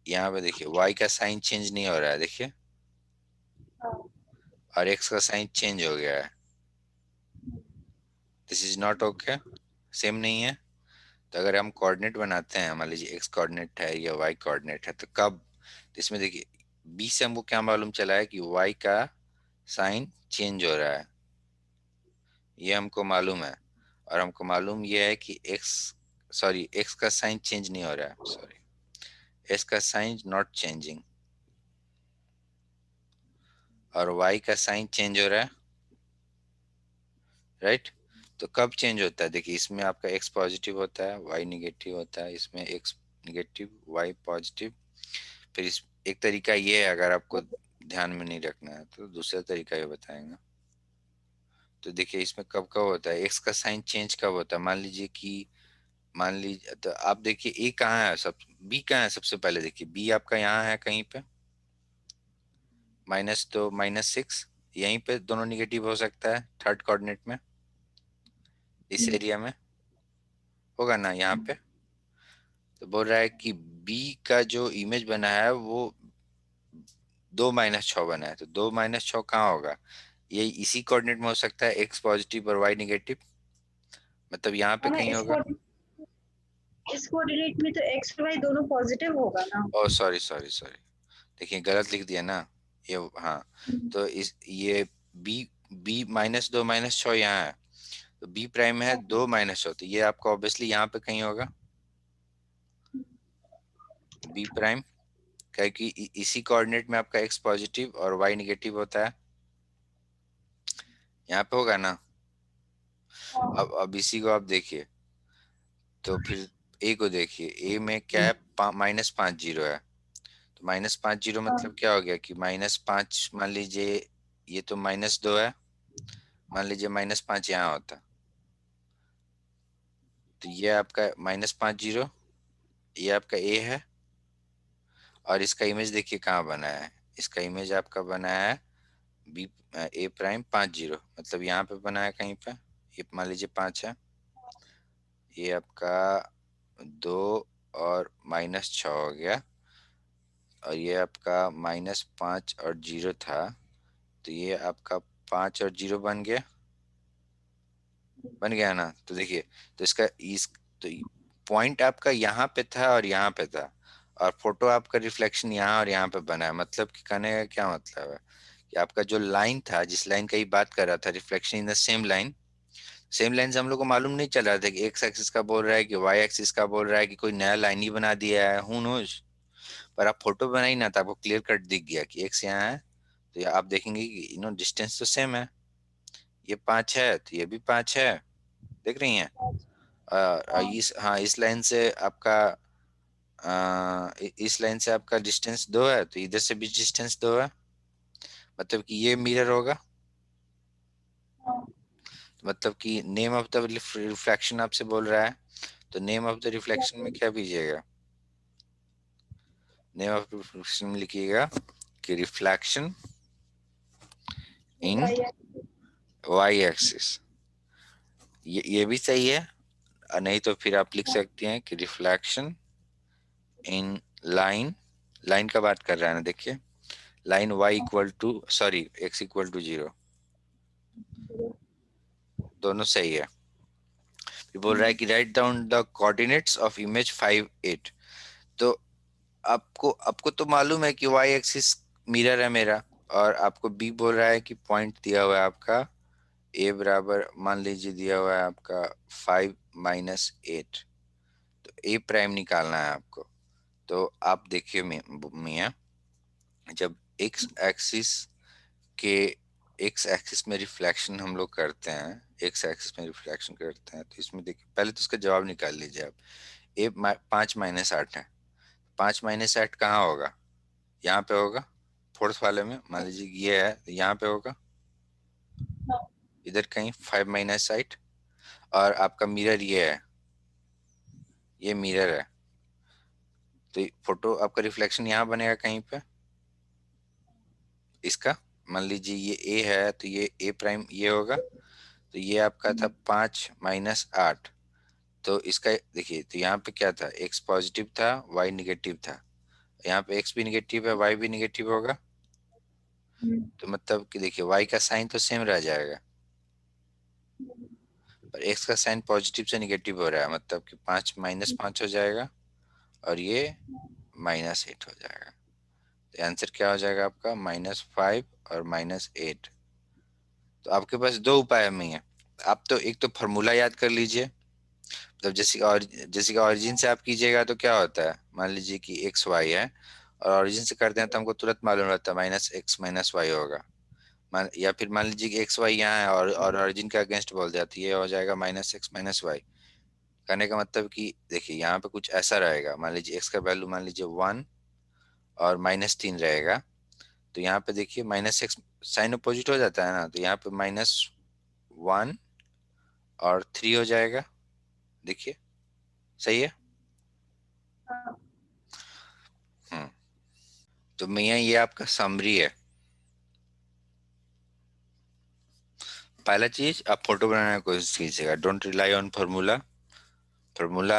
यहाँ पे देखिए y का साइन चेंज नहीं हो रहा है, देखिए, और x का साइन चेंज हो गया है, this is not okay, same नहीं है। तो अगर हम कोऑर्डिनेट बनाते हैं, मान लीजिए x कोऑर्डिनेट है या y कोऑर्डिनेट है, तो कब, तो इसमें देखिए b से हमको क्या मालूम चला है कि y का साइन चेंज हो रहा है, ये हमको मालूम है। और हमको मालूम ये है कि x का साइन चेंज नहीं हो रहा है, सॉरी, x का साइन नॉट चेंजिंग, और y का साइन चेंज हो रहा है, राइट। तो कब चेंज होता है, देखिए इसमें आपका x पॉजिटिव होता है, y निगेटिव होता है, इसमें x निगेटिव y पॉजिटिव। फिर इस एक तरीका ये है, अगर आपको ध्यान में नहीं रखना है तो दूसरा तरीका ये बताएंगे। तो देखिए इसमें कब कब होता है, एक्स का साइन चेंज कब होता है, मान लीजिए तो आप देखिए ए कहाँ है, सब बी कहाँ है, सबसे पहले देखिए बी आपका यहाँ है कहीं पे, -2 -6, यहीं पे दोनों निगेटिव हो सकता है थर्ड कोऑर्डिनेट में, इस एरिया में होगा ना यहाँ पे। तो बोल रहा है कि बी का जो इमेज बना है वो 2-6 बना है, तो 2-6 कहाँ होगा? ये इसी कोऑर्डिनेट में हो सकता है, एक्स पॉजिटिव और वाई निगेटिव, मतलब यहाँ पे है ना। कहीं होगा। इस कोऑर्डिनेट में तो एक्स और वाई दोनों पॉजिटिव होगा ना। ओ सॉरी सॉरी सॉरी, देखिए गलत लिख दिया ना ये, हाँ। तो इस ये बी बी -2-6 यहाँ है, तो बी प्राइम है 2-6, तो ये आपका ऑब्वियसली यहाँ पे कहीं होगा बी प्राइम, क्योंकि इसी कोऑर्डिनेट में आपका एक्स पॉजिटिव और वाई निगेटिव होता है, यहाँ पे होगा ना। अब इसी को आप देखिए, तो फिर ए को देखिए, ए में क्या है, -5 जीरो है, तो -5 जीरो मतलब क्या हो गया कि -5, मान लीजिए ये तो -2 है, मान लीजिए -5 यहाँ होता, तो ये आपका -5 जीरो, ये आपका ए है, और इसका इमेज देखिए कहाँ बना है, इसका इमेज आपका बना है बी ए प्राइम 5 जीरो, मतलब यहाँ पे बना है कहीं पे, ये मान लीजिए 5 है, ये आपका 2 और -6 हो गया, और ये आपका -5 और जीरो था, तो ये आपका 5 और 0 बन गया ना। तो देखिए, तो इसका इस तो पॉइंट आपका यहाँ पे था और यहाँ पे था, और फोटो आपका रिफ्लेक्शन यहाँ और यहाँ पे बना है, मतलब कि कहने का क्या मतलब है कि आपका जो लाइन था, जिस लाइन का ही बात कर रहा था, reflection in the same line, same line से हम लोग को मालूम नहीं चल रहा था कि एक्स एक्सिस का बोल रहा है कि वाई एक्सिस का बोल रहा है कि कोई नया लाइन ही बना दिया है, हु नोज। पर आप फोटो बनाई ना, तो आपको क्लियर कट दिख गया कि एक्स यहाँ है, तो ये आप देखेंगे कि डिस्टेंस तो सेम है, ये 5 है तो ये भी 5 है, देख रही हैं। इस हाँ इस लाइन से आपका इस लाइन से आपका डिस्टेंस 2 है, तो इधर से भी डिस्टेंस 2 है, मतलब कि ये मिरर होगा, मतलब कि नेम ऑफ द रिफ्लेक्शन आपसे बोल रहा है, तो नेम ऑफ द रिफ्लेक्शन में क्या कीजिएगा, नेम ऑफ रिफ्लेक्शन में लिखिएगा कि रिफ्लेक्शन इन वाई एक्सिस, ये भी सही है, नहीं तो फिर आप लिख सकते हैं कि रिफ्लेक्शन इन लाइन, लाइन का बात कर रहा है ना, देखिए line y equal to sorry x equal to 0, दोनों सही है। फिर बोल रहा है कि write down the coordinates of image 5 8, तो आपको आपको तो मालूम है कि y एक्सिस मिरर है मेरा, और आपको b बोल रहा है कि पॉइंट दिया हुआ है आपका a बराबर, मान लीजिए दिया हुआ है आपका 5-8, तो a प्राइम निकालना है आपको। तो आप देखिए मियाँ, जब x एक्सिस के एक्स एक्सिस में रिफ्लेक्शन हम लोग करते हैं, एक्स एक्सिस में रिफ्लेक्शन करते हैं, तो इसमें देखिए पहले तो इसका जवाब निकाल लीजिए आप, ए 5-8 है, 5-8 कहाँ होगा, यहाँ पे होगा, फोर्थ वाले में मान लीजिए ये है, तो यहाँ पे होगा इधर कहीं 5-8, और आपका मिरर ये है, ये मिरर है, तो फोटो आपका रिफ्लेक्शन यहाँ बनेगा कहीं पे, इसका मान लीजिए ये ए है, तो ये ए प्राइम ये होगा, तो ये आपका था 5-8, तो इसका देखिए, तो यहाँ पे क्या था, एक्स पॉजिटिव था वाई निगेटिव था, यहाँ पे एक्स भी निगेटिव है वाई भी निगेटिव होगा, तो मतलब कि देखिए वाई का साइन तो सेम रह जाएगा, पर एक्स का साइन पॉजिटिव से निगेटिव हो रहा है, मतलब कि 5-5 हो जाएगा, और ये -8 हो जाएगा, तो आंसर क्या हो जाएगा आपका -5 और -8। तो आपके पास दो उपाय में है, आप तो एक तो फॉर्मूला याद कर लीजिए, मतलब जैसे कि ऑरिजिन से आप कीजिएगा तो क्या होता है, मान लीजिए कि एक्स वाई है, और ऑरिजिन से करते हैं तो हमको तुरंत मालूम रहता है -x-y होगा, या फिर मान लीजिए कि एक्स वाई यहाँ है और ऑरिजिन के अगेंस्ट बोल दिया, तो ये हो जाएगा -x-y। कहने का मतलब कि देखिए यहाँ पे कुछ ऐसा रहेगा, मान लीजिए एक्स का वैल्यू मान लीजिए 1 और -3 रहेगा, तो यहाँ पे देखिए -x साइन अपोजिट हो जाता है ना, तो यहाँ पे -1 और 3 हो जाएगा, देखिए सही है। हम्म, तो मियाँ ये आपका समरी है। पहला चीज, आप फोटो बनाने की कोशिश कीजिएगा, don't rely on formula, formula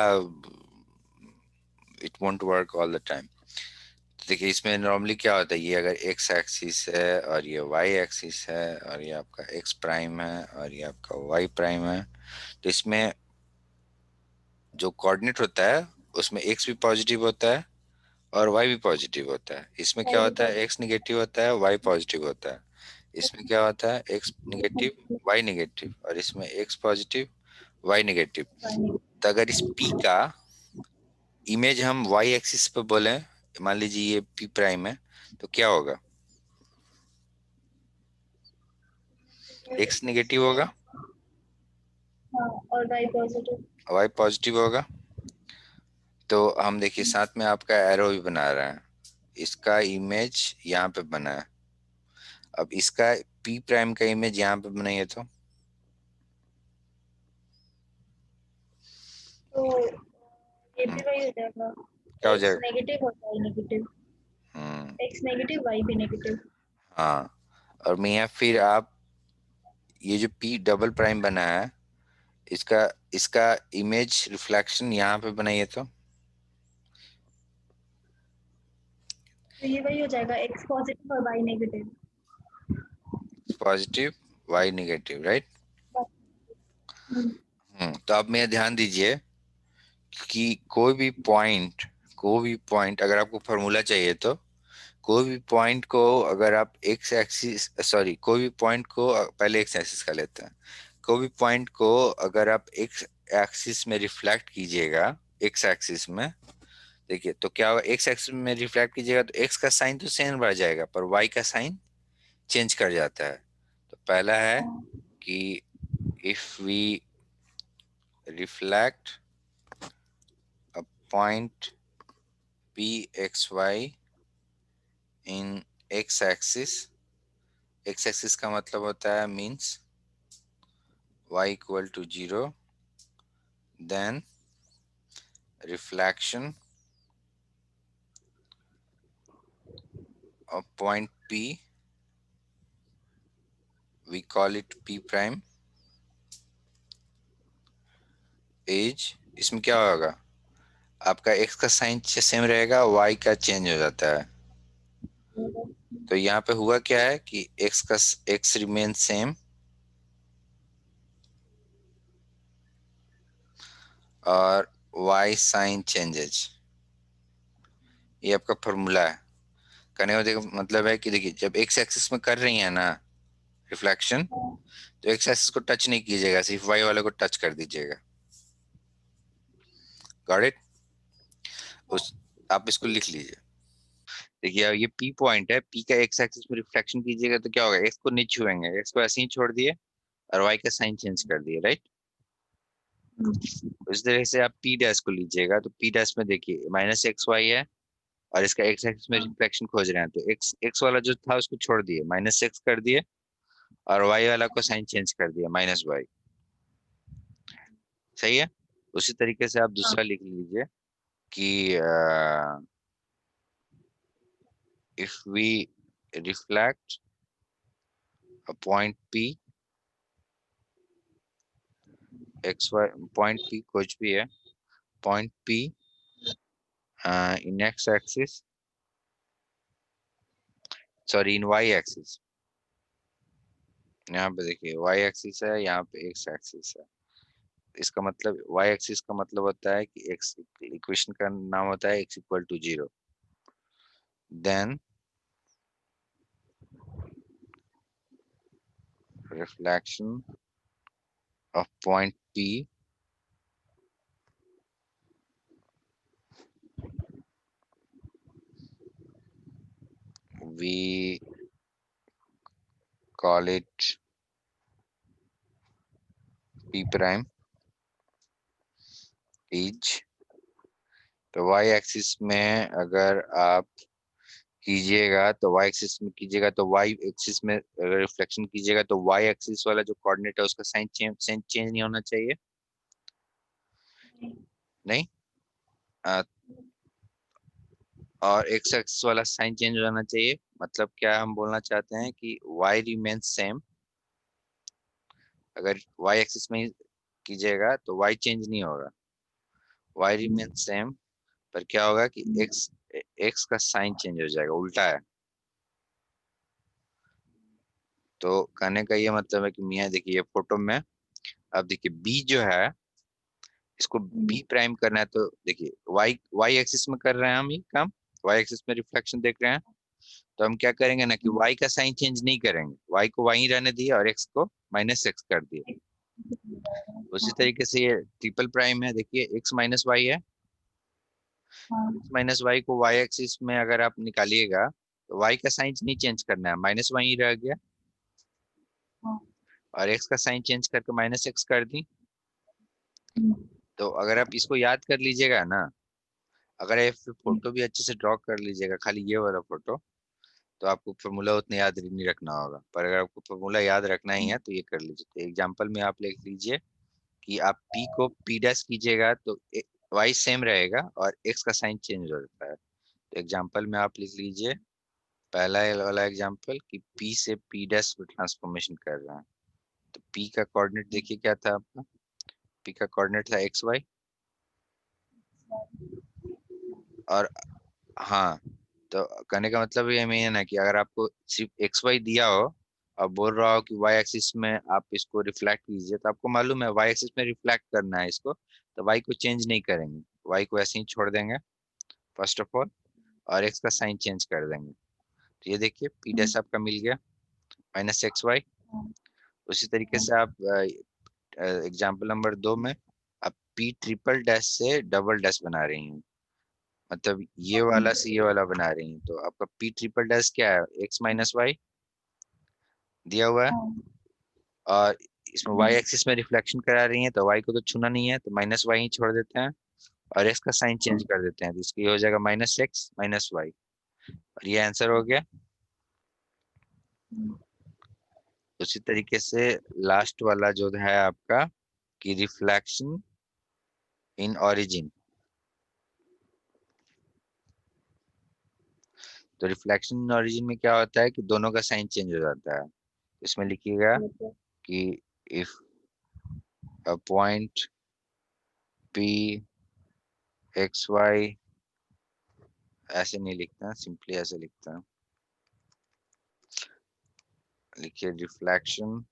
it won't work all the time. देखिए इसमें नॉर्मली क्या होता है, ये अगर एक्स एक्सिस है और ये वाई एक्सिस है और ये आपका एक्स प्राइम है और ये आपका वाई प्राइम है, तो इसमें जो कोऑर्डिनेट होता है उसमें एक्स भी पॉजिटिव होता है और वाई भी पॉजिटिव होता है। इसमें क्या होता है, एक्स निगेटिव होता है, वाई पॉजिटिव होता है। इसमें क्या होता है, एक्स निगेटिव वाई निगेटिव, और इसमें एक्स पॉजिटिव वाई नेगेटिव। तो अगर इस P का इमेज हम वाई एक्सिस पे बोले, मान लीजिए ये P प्राइम है, तो क्या होगा, एक्स नेगेटिव होगा, हाँ, और वाई पॉजिटिव। वाई पॉजिटिव होगा। तो हम देखिए साथ में आपका एरो भी बना रहे हैं, इसका इमेज यहाँ पे बना है। अब इसका P प्राइम का इमेज यहाँ पे बनाइए तो तो ये हम्म, भी वही हो जाएगा, क्या हो एक्स जाएगा। नेगेटिव और वाई नेगेटिव। हम्म, एक्स नेगेटिव वाई भी नेगेटिव। हाँ। और मियाँ फिर आप ये जो P डबल प्राइम बना है, इसका इसका इमेज रिफ्लेक्शन यहाँ पे बनाइए तो तो ये वही हो जाएगा, एक्स पॉजिटिव और Y negative. Positive Y negative, right. तो आप मेरा ध्यान दीजिए कि कोई भी पॉइंट अगर आपको फॉर्मूला चाहिए तो कोई भी पॉइंट को अगर आप एक्स एक्सिस, सॉरी, कोई भी पॉइंट को पहले एक्स एक्सिस का लेते हैं। कोई भी पॉइंट को अगर आप एक्स एक्सिस में रिफ्लेक्ट कीजिएगा, एक्स एक्सिस में, देखिए तो क्या होगा, एक्स एक्सिस में रिफ्लेक्ट कीजिएगा तो एक्स का साइन तो सेम रह जाएगा पर वाई का साइन चेंज कर जाता है। तो पहला है कि if we reflect a point P X Y in X axis, X axis का मतलब होता है means y equal to 0, then reflection of point P, we call it P prime, is, इसमें क्या होगा, आपका x का साइन सेम रहेगा, y का चेंज हो जाता है। तो यहाँ पे हुआ क्या है कि x रिमेन सेम और y साइन चेंजेज। ये आपका फॉर्मूला है। करने का मतलब है कि देखिए जब x एक्सिस में कर रही है ना रिफ्लेक्शन, तो x एक्सिस को टच नहीं कीजिएगा, सिर्फ y वाले को टच कर दीजिएगा। Got it. उस आप इसको लिख लीजिए। देखिए अब ये P पॉइंट है, P का एक्स एक्सिस में रिफ्लेक्शन कीजिएगा तो क्या होगा, एक्स को नहीं छुएंगे, एक्स को ऐसे ही छोड़ दिए और y का साइन चेंज कर दिए, राइट। इस तरह से आप P डैश को लीजिएगा तो P डैश में देखिए माइनस एक्स वाई है और इसका एक्स एक्सिस में रिफ्लेक्शन खोज रहे हैं, तो एक्स एक्स वाला जो था उसको छोड़ दिए, माइनस एक्स कर दिए और y वाला को साइन चेंज कर दिया, माइनस वाई। सही है। उसी तरीके से आप दूसरा लिख लीजिए कि if we reflect a point P X Y, point P कुछ भी है, point P in x axis, sorry in y axis. यहाँ पे देखिए y एक्सिस है, यहाँ पे x एक्सिस है। इसका मतलब y एक्सिस का मतलब होता है कि x, इक्वेशन का नाम होता है x equal to 0, then reflection of point P we call it P prime is, तो y एक्सिस में अगर आप कीजिएगा तो y एक्सिस में कीजिएगा तो y एक्सिस में अगर रिफ्लेक्शन कीजिएगा तो y एक्सिस वाला जो कोऑर्डिनेट है उसका साइन चेंज नहीं होना चाहिए, नहीं। अ, और x एक्सिस वाला साइन चेंज हो जाना चाहिए। मतलब क्या हम बोलना चाहते हैं कि y रिमेन सेम, अगर y एक्सिस में ही कीजिएगा तो y चेंज नहीं होगा, y रिमेन सेम पर क्या होगा कि एक्स का साइन चेंज हो जाएगा, उल्टा है। तो कहने का ये मतलब है कि मियाँ देखिए ये फोटो में, अब देखिए बी जो है इसको बी प्राइम करना है, तो देखिए वाई वाई एक्सिस में कर रहे हैं हम ये काम, वाई एक्सिस में रिफ्लेक्शन देख रहे हैं। तो हम क्या करेंगे ना कि वाई का साइन चेंज नहीं करेंगे, वाई को वाई रहने दिए और एक्स को माइनस एक्स कर दिए। उसी तरीके से ये ट्रिपल प्राइम है, देखिए एक्स माइनस वाई है, एक्स माइनस वाई को वाई एक्सिस में अगर आप निकालिएगा तो वाई का साइन नहीं चेंज करना है, माइनस वाई रह गया, और एक्स का साइन चेंज करके माइनस एक्स कर दी। तो अगर आप इसको याद कर लीजिएगा ना, अगर ये फोटो भी अच्छे से ड्रॉ कर लीजिएगा, खाली ये वाला फोटो, तो आपको फॉर्मूला उतना याद नहीं रखना होगा। पर अगर आपको फॉर्मूला याद रखना ही है तो ये कर लीजिए। तो एग्जांपल में आप लिख लीजिए कि आप p को p डैश कीजिएगा तो y सेम रहेगा और x का साइन चेंज हो जाता है। तो एग्जांपल में आप लिख लीजिए पहला वाला एग्जांपल कि p से p डैश में ट्रांसफॉर्मेशन कर रहे हैं। तो p का कोऑर्डिनेट देखिए क्या था आपका, p का कोऑर्डिनेट था एक्स वाई। और हाँ, तो कहने का मतलब ये है ना कि अगर आपको सिर्फ एक्स वाई दिया हो और बोल रहा हो कि वाई एक्सिस में आप इसको रिफ्लेक्ट कीजिए, तो आपको मालूम है वाई एक्सिस में रिफ्लेक्ट करना है इसको, तो वाई को चेंज नहीं करेंगे, वाई को ऐसे ही छोड़ देंगे फर्स्ट ऑफ ऑल, और एक्स का साइन चेंज कर देंगे। तो ये देखिए पी डैश आपका मिल गया माइनस एक्स वाई। उसी तरीके से आप एग्जाम्पल नंबर 2 में आप पी ट्रिपल डैश से डबल डैश बना रही हैं, मतलब ये वाला से ये वाला बना रही हैं। तो आपका पी ट्रिपल डैश क्या है, एक्स माइनस वाई दिया हुआ है, और इसमें वाई एक्सिस में रिफ्लेक्शन करा रही है, तो वाई को तो छूना नहीं है, तो माइनस वाई ही छोड़ देते हैं और एक्स का साइन चेंज कर देते हैं, तो इसके हो जाएगा माइनस एक्स माइनस वाई, और ये आंसर हो गया। उसी तरीके से लास्ट वाला जो है आपका कि रिफ्लेक्शन इन ओरिजिन, तो रिफ्लेक्शन इन ओरिजिन में क्या होता है कि दोनों का साइन चेंज हो जाता है। इसमें लिखिएगा कि if a point P X Y, ऐसे नहीं लिखता, सिंपली ऐसे लिखता है, लिखिए reflection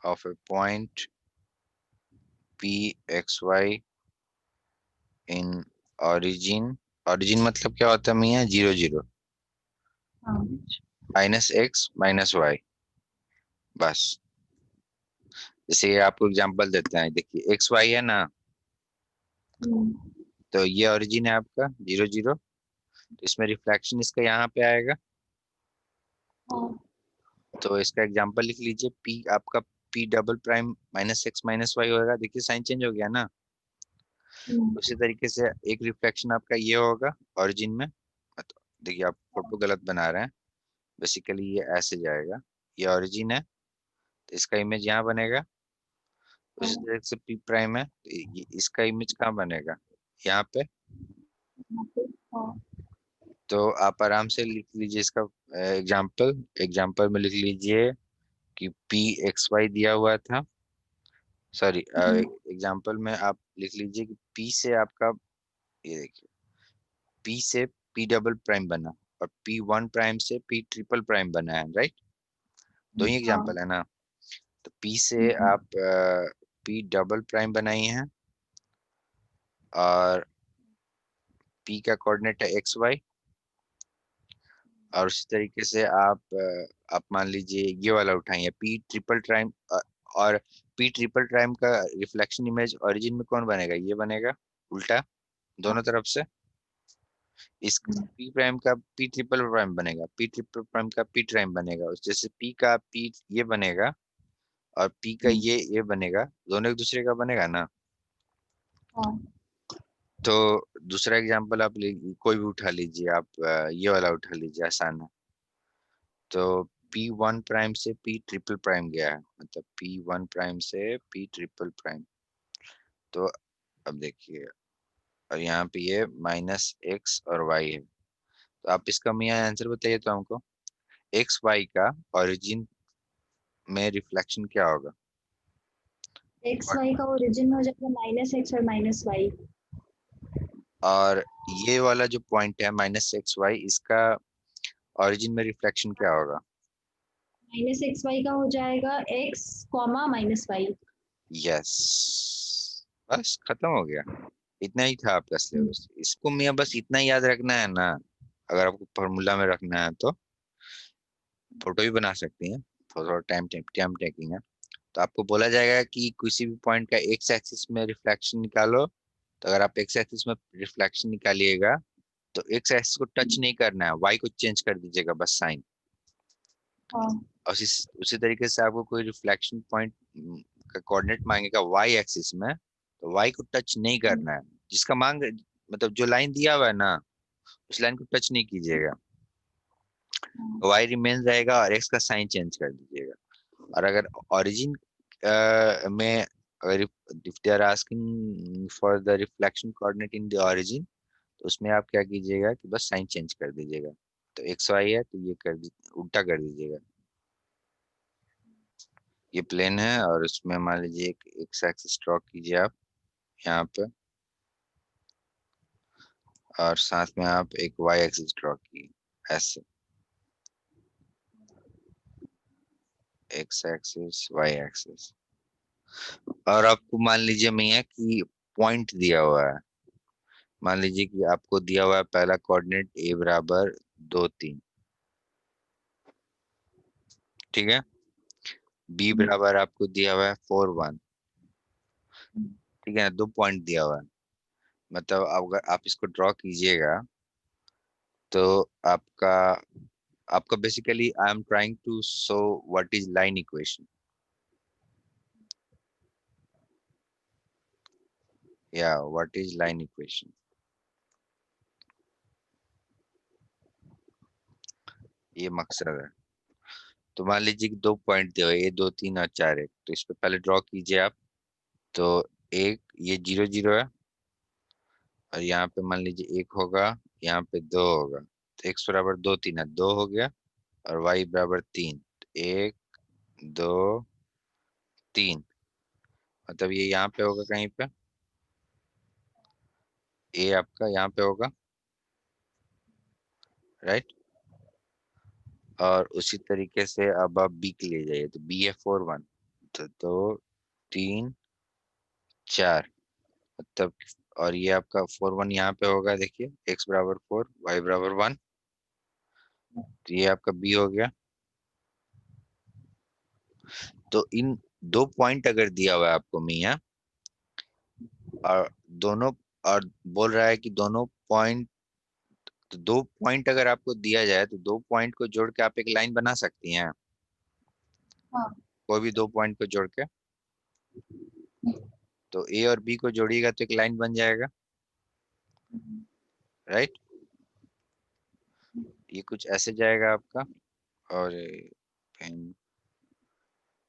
of a point P X Y in origin, origin मतलब क्या होता है मियाँ, 0 0 माइनस एक्स माइनस वाई, बस। जैसे ये आपको एग्जांपल देते हैं, देखिए एक्स वाई है ना, तो ये ओरिजिन है आपका 0 0, तो इसमें रिफ्लेक्शन इसका यहाँ पे आएगा। तो इसका एग्जांपल लिख लीजिए, पी आपका P double prime minus X minus Y होगा, देखिए साइन चेंज हो गया ना। उसी तरीके से एक रिफ्लेक्शन आपका ये होगा ओरिजिन में, तो देखिए आप फोटो गलत बना रहे हैं, बेसिकली ये ऐसे जाएगा, ये ओरिजिन है तो इसका इमेज यहाँ बनेगा। उसी तरीके से पी प्राइम है तो इसका इमेज कहाँ बनेगा, यहाँ पे। तो आप आराम से लिख लीजिए इसका एग्जाम्पल, एग्जाम्पल में लिख लीजिए कि पी एक्स वाई दिया हुआ था, सॉरी एग्जाम्पल में आप लिख लीजिए कि पी से आपका, ये देखिए पी से पी डबल प्राइम बना और पी वन प्राइम से पी ट्रिपल प्राइम बना है, राइट, दो ही एग्जाम्पल है ना। तो पी से आप पी डबल प्राइम बनाई हैं और पी का कोऑर्डिनेट है एक्स वाई, और उसी तरीके से आप मान लीजिए ये वाला उठाइए पी ट्रिपल प्राइम, और पी ट्रिपल प्राइम का रिफ्लेक्शन इमेज ओरिजिन में कौन बनेगा, ये बनेगा उल्टा दोनों तरफ से। इस पी प्राइम का पी ट्रिपल प्राइम बनेगा, पी ट्रिपल प्राइम का पी प्राइम बनेगा, जैसे पी का पी ये बनेगा और पी का ये बनेगा, दोनों एक दूसरे का बनेगा ना। तो दूसरा एग्जांपल आप कोई भी उठा लीजिए, आप ये वाला उठा लीजिए, आसान है। तो पी वन प्राइम से पी ट्रिपल प्राइम गया है, मतलब पी वन प्राइम से पी ट्रिपल प्राइम। तो अब देखिए, और यहाँ पे ये माइनस एक्स और वाई है, तो आप इसका मियाँ आंसर बताइए तो हमको, एक्स वाई का ओरिजिन में रिफ्लेक्शन क्या होगा। एक्स वाई का ओरिजिन में हो जाएगा माइनस एक्स और माइनस वाई। और ये वाला जो पॉइंट है -xy, इसका ओरिजिन में रिफ्लेक्शन क्या होगा? -xy का हो जाएगा x, -y। यस, बस खत्म हो गया। इतना ही था आपका सिलेबस। इसको मैं बस इतना ही याद रखना है ना, अगर आपको फॉर्मूला में रखना है तो फोटो भी बना सकती हैं, थोड़ा टाइम टाइम टेकिंग है। तो आपको बोला जाएगा कि किसी भी पॉइंट का एक्स एक्सिस में रिफ्लेक्शन निकालो। तो अगर आप एक्स एक्सिस में रिफ्लेक्शन निकालिएगा तो एक्स एक्सिस को टच नहीं करना है, वाई को चेंज कर दीजिएगा बस साइन। हाँ। और उसी तरीके से आपको कोई रिफ्लेक्शन पॉइंट का कोऑर्डिनेट मांगेगा वाई एक्सिस में, तो वाई को टच नहीं करना है। जिसका मांग मतलब जो लाइन दिया हुआ है ना, उस लाइन को टच नहीं कीजिएगा, वाई रिमेन रहेगा और एक्स का साइन चेंज कर दीजिएगा। और अगर ओरिजिन में, अगर if they are asking for the reflection coordinate in the origin, तो उसमें आप क्या कीजिएगा कि बस साइन चेंज कर दीजिएगा। तो एक्स वाई है तो ये उल्टा कर दीजिएगा। ये प्लेन है और उसमें मान लीजिए एक एक्स एक्सिस ड्रॉ कीजिए आप यहाँ पे, और साथ में आप एक वाई एक्सिस ड्रॉ कीजिए ऐसे, एक्स एक्सिस वाई एक्सिस। और आपको मान लीजिए मैं कि पॉइंट दिया हुआ है, मान लीजिए कि आपको दिया हुआ है पहला कोऑर्डिनेट ए बराबर 2 3, ठीक है। बी बराबर आपको दिया हुआ है 4 1, ठीक है। 2 पॉइंट दिया हुआ है, मतलब अगर आप इसको ड्रॉ कीजिएगा तो आपका आपका basically I am trying to show what is line equation, या व्हाट इज लाइन इक्वेशन, ये मकसद है। तो मान लीजिए कि 2 पॉइंट दिए हुए, ये 2 3 और 4 1, तो इस पे पहले ड्रॉ कीजिए आप। तो एक ये 0 0 है, और यहाँ पे मान लीजिए 1 होगा, यहाँ पे 2 होगा। तो एक्स बराबर 2 3 है, 2 हो गया। और वाई बराबर 3, 1 2 3, मतलब ये यहाँ पे होगा कहीं पे, ए आपका यहाँ पे होगा, राइट। और उसी तरीके से अब आप बी के लिए जाइए, तो बी है 4 1, तो 2 3 4, मतलब। और ये आपका 4 1 यहाँ पे होगा, देखिए एक्स बराबर 4 वाई बराबर 1, तो ये आपका बी हो गया। तो इन 2 पॉइंट अगर दिया हुआ है आपको मियाँ, और दोनों, और बोल रहा है कि दोनों पॉइंट, तो 2 पॉइंट अगर आपको दिया जाए तो 2 पॉइंट को जोड़ के आप एक लाइन बना सकती हैं, हाँ। कोई भी 2 पॉइंट को जोड़ के। तो ए और बी को जोड़िएगा तो एक लाइन बन जाएगा, राइट। ये कुछ ऐसे जाएगा आपका, और पेन,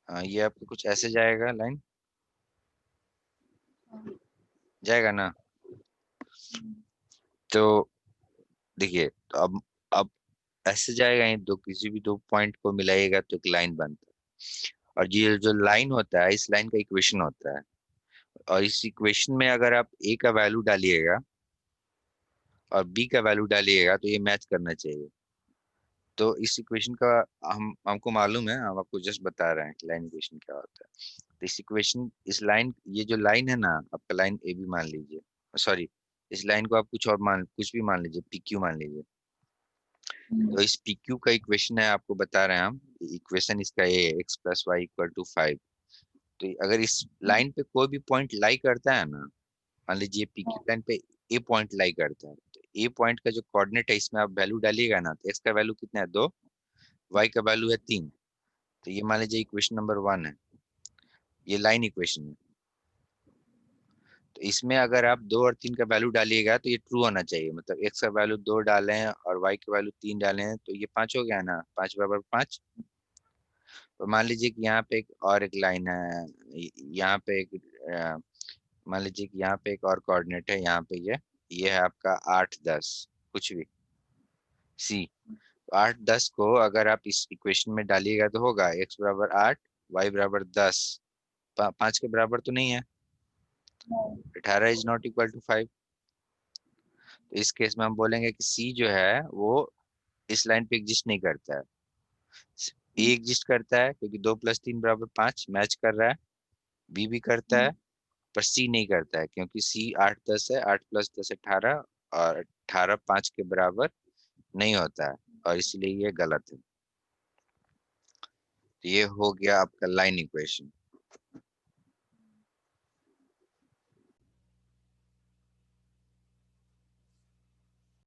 हाँ ये आपका कुछ ऐसे जाएगा लाइन, जाएगा ना। तो देखिए, तो अब ऐसे जाएगा, ये दो किसी भी 2 पॉइंट को मिलाइएगा तो एक लाइन बनता है। और ये जो लाइन होता है, इस लाइन का इक्वेशन होता है। और इस इक्वेशन में अगर आप ए का वैल्यू डालिएगा और बी का वैल्यू डालिएगा तो ये मैच करना चाहिए। तो इस इक्वेशन का हमको मालूम है, हम आपको जस्ट बता रहे हैं कि लाइन इक्वेशन क्या होता है। तो इस इक्वेशन, इस लाइन, ये जो लाइन है ना आपका, लाइन ए बी मान लीजिए, सॉरी, इस लाइन को आप कुछ भी मान लीजिए, पी क्यू मान लीजिए। तो इस पी क्यू का इक्वेशन है, आपको बता रहे हैं हम, इक्वेशन इसका ये है, X plus Y equal to 5। तो अगर इस लाइन पे कोई भी पॉइंट लाई करता है ना, मान लीजिए पी क्यू लाइन पे ए पॉइंट लाई करता है, तो ए पॉइंट का जो कोऑर्डिनेट है इसमें आप वैल्यू डालिएगा ना, तो एक्स का वैल्यू कितना है 2, वाई का वैल्यू है 3। तो ये मान लीजिए इक्वेशन नंबर 1 है, ये लाइन इक्वेशन है। तो इसमें अगर आप 2 और 3 का वैल्यू डालिएगा तो ये ट्रू होना चाहिए, मतलब एक्स का वैल्यू 2 डाले हैं और वाई का वैल्यू 3 डाले हैं, तो ये 5 हो गया ना, 5 बराबर 5। तो मान लीजिए कि यहाँ पे एक और एक लाइन है, यहाँ पे एक मान लीजिए कि यहाँ पे एक और कोऑर्डिनेट है, यहाँ पे ये है आपका 8 10 कुछ भी सी। 8 10 को अगर आप इस इक्वेशन में डालिएगा तो होगा एक्स बराबर 8, वाई बराबर 10, 5 के बराबर तो नहीं है, 18 इज नॉट इक्वल टू 5। इस केस में हम बोलेंगे कि सी जो है वो इस लाइन पे एग्जिस्ट नहीं करता है। ए एग्जिस्ट करता है क्योंकि 2 + 3 = 5 मैच कर रहा है। बी भी करता है पर सी नहीं करता है क्योंकि सी 8 10 है, 8 + 10 18, और 18 5 के बराबर नहीं होता है, और इसलिए ये गलत है। तो ये हो गया आपका लाइन इक्वेशन।